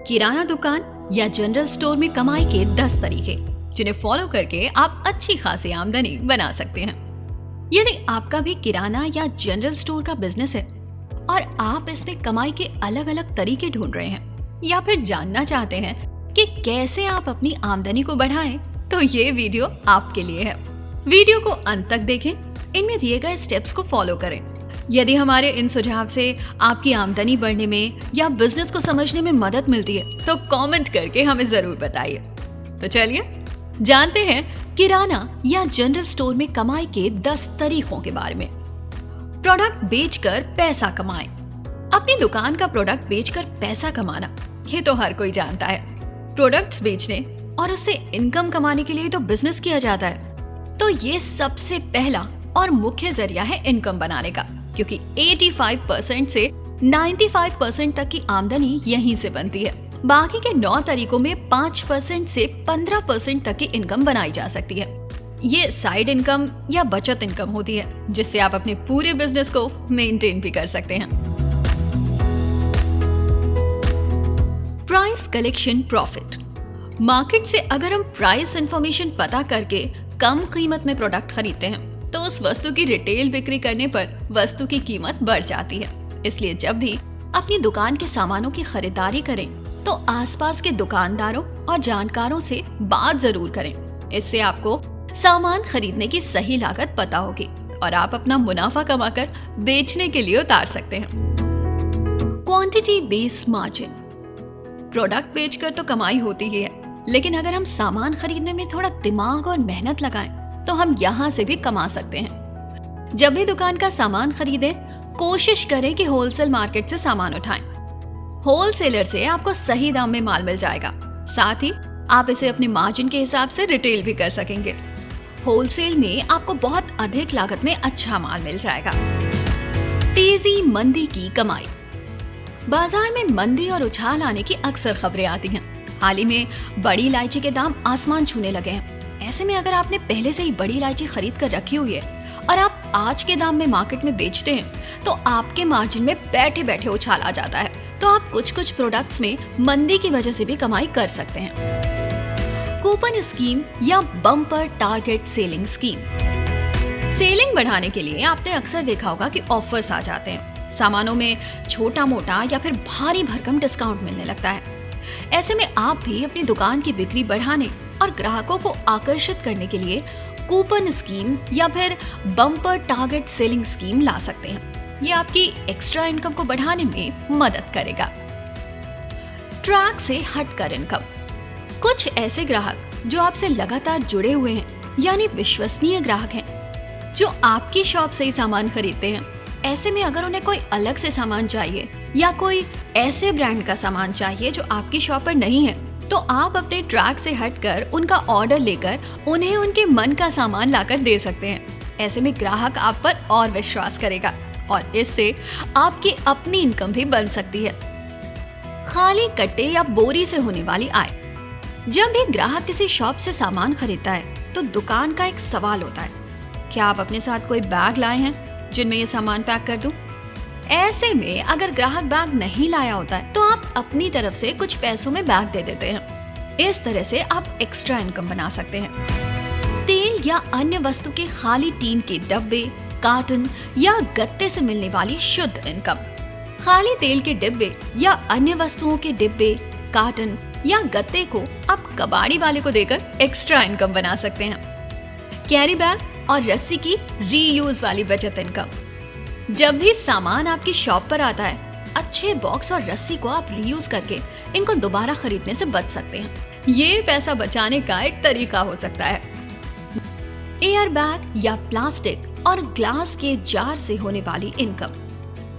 किराना दुकान या general store में कमाई के 10 तरीके जिन्हें फॉलो करके आप अच्छी खासी आमदनी बना सकते हैं। यदि आपका भी किराना या जनरल स्टोर का बिजनेस है और आप इसमें कमाई के अलग अलग तरीके ढूंढ रहे हैं या फिर जानना चाहते हैं कि कैसे आप अपनी आमदनी को बढ़ाएं, तो ये वीडियो आपके लिए है। वीडियो को अंत तक देखें, इनमें दिए गए स्टेप्स को फॉलो करें। यदि हमारे इन सुझाव से आपकी आमदनी बढ़ने में या बिजनेस को समझने में मदद मिलती है तो कमेंट करके हमें जरूर बताइए। तो चलिए जानते हैं किराना या जनरल स्टोर में कमाई के 10 तरीकों के बारे में। प्रोडक्ट बेचकर पैसा कमाएं। अपनी दुकान का प्रोडक्ट बेचकर पैसा कमाना ये तो हर कोई जानता है। प्रोडक्ट्स बेचने और उससे इनकम कमाने के लिए तो बिजनेस किया जाता है, तो ये सबसे पहला और मुख्य जरिया है इनकम बनाने का, क्योंकि 85% से 95% तक की आमदनी यहीं से बनती है। बाकी के 9 तरीकों में 5% से 15% तक की इनकम बनाई जा सकती है। ये साइड इनकम या बचत इनकम होती है, जिससे आप अपने पूरे बिजनेस को मेंटेन भी कर सकते हैं। Price collection profit. मार्केट से अगर हम प्राइस इंफॉर्मेशन पता करके कम कीमत में प्रोडक्ट खरीदते हैं तो उस वस्तु की रिटेल बिक्री करने पर वस्तु की कीमत बढ़ जाती है। इसलिए जब भी अपनी दुकान के सामानों की खरीदारी करें तो आसपास के दुकानदारों और जानकारों से बात जरूर करें। इससे आपको सामान खरीदने की सही लागत पता होगी और आप अपना मुनाफा कमाकर बेचने के लिए उतार सकते हैं। Quantity based margin. प्रोडक्ट बेचकर तो कमाई होती ही है, लेकिन अगर हम सामान खरीदने में थोड़ा दिमाग और मेहनत लगाएं तो हम यहाँ से भी कमा सकते हैं। जब भी दुकान का सामान खरीदें, कोशिश करें कि होलसेल मार्केट से सामान उठाएं। होलसेलर से आपको सही दाम में माल मिल जाएगा, साथ ही आप इसे अपने मार्जिन के हिसाब से रिटेल भी कर सकेंगे। होलसेल में आपको बहुत अधिक लागत में अच्छा माल मिल जाएगा। तेजी मंदी की कमाई। बाजार में मंदी और उछाल आने की अक्सर खबरें आती हैं। हाल ही में बड़ी इलायची के दाम आसमान छूने लगे हैं। ऐसे में अगर आपने पहले से ही बड़ी इलायची खरीद कर रखी हुई है और आप आज के दाम में मार्केट में बेचते हैं तो आपके मार्जिन में बैठे बैठे उछाल आ जाता है। तो आप कुछ प्रोडक्ट्स में मंदी की वजह से भी कमाई कर सकते हैं। कूपन स्कीम या bumper target selling scheme. Selling बढ़ाने के लिए आपने अक्सर देखा होगा कि ऑफर्स आ जाते हैं। सामानों में छोटा मोटा या फिर भारी भरकम डिस्काउंट मिलने लगता है। ऐसे में आप भी अपनी दुकान की बिक्री बढ़ाने और ग्राहकों को आकर्षित करने के लिए कूपन स्कीम या फिर बम्पर टारगेट सेलिंग स्कीम ला सकते हैं। ये आपकी एक्स्ट्रा इनकम को बढ़ाने में मदद करेगा। ट्रैक से हटकर इनकम। कुछ ऐसे ग्राहक जो आपसे लगातार जुड़े हुए हैं, यानी विश्वसनीय ग्राहक हैं, जो आपकी शॉप से ही सामान खरीदते हैं। ऐसे में अगर उन्हें कोई अलग से सामान चाहिए या कोई ऐसे ब्रांड का सामान चाहिए जो आपकी शॉप पर नहीं है, तो आप अपने ट्रैक से हटकर उनका ऑर्डर लेकर उन्हें उनके मन का सामान लाकर दे सकते हैं। ऐसे में ग्राहक आप पर और विश्वास करेगा और इससे आपकी अपनी इनकम भी बन सकती है। खाली कट्टे या बोरी से होने वाली आय। जब भी ग्राहक किसी शॉप से सामान खरीदता है तो दुकान का एक सवाल होता है, क्या आप अपने साथ कोई बैग लाए हैं जिनमें ये सामान पैक कर दूं? ऐसे में अगर ग्राहक बैग नहीं लाया होता है तो आप अपनी तरफ से कुछ पैसों में बैग दे देते हैं। इस तरह से आप एक्स्ट्रा इनकम बना सकते हैं। तेल या अन्य वस्तु के खाली टीन के डब्बे, कार्टन या गत्ते से मिलने वाली शुद्ध इनकम। खाली तेल के डिब्बे या अन्य वस्तुओं के डिब्बे, कार्टन या गत्ते को आप कबाड़ी वाले को देकर एक्स्ट्रा इनकम बना सकते हैं। कैरी बैग और रस्सी की रीयूज वाली बचत इनकम। जब भी सामान आपकी शॉप पर आता है, अच्छे बॉक्स और रस्सी को आप रीयूज करके इनको दोबारा खरीदने से बच सकते हैं। ये पैसा बचाने का एक तरीका हो सकता है। एयर बैग या प्लास्टिक और ग्लास के जार से होने वाली इनकम।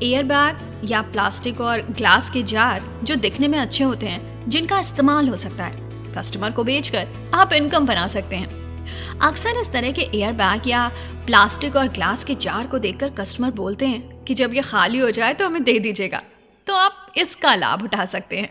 एयर बैग या प्लास्टिक और ग्लास के जार जो दिखने में अच्छे होते हैं, जिनका इस्तेमाल हो सकता है, कस्टमर को बेचकर आप इनकम बना सकते हैं। अक्सर इस तरह के एयर बैग या प्लास्टिक और ग्लास के जार को देखकर कस्टमर बोलते हैं कि जब ये खाली हो जाए तो हमें दे दीजिएगा, तो आप इसका लाभ उठा सकते हैं।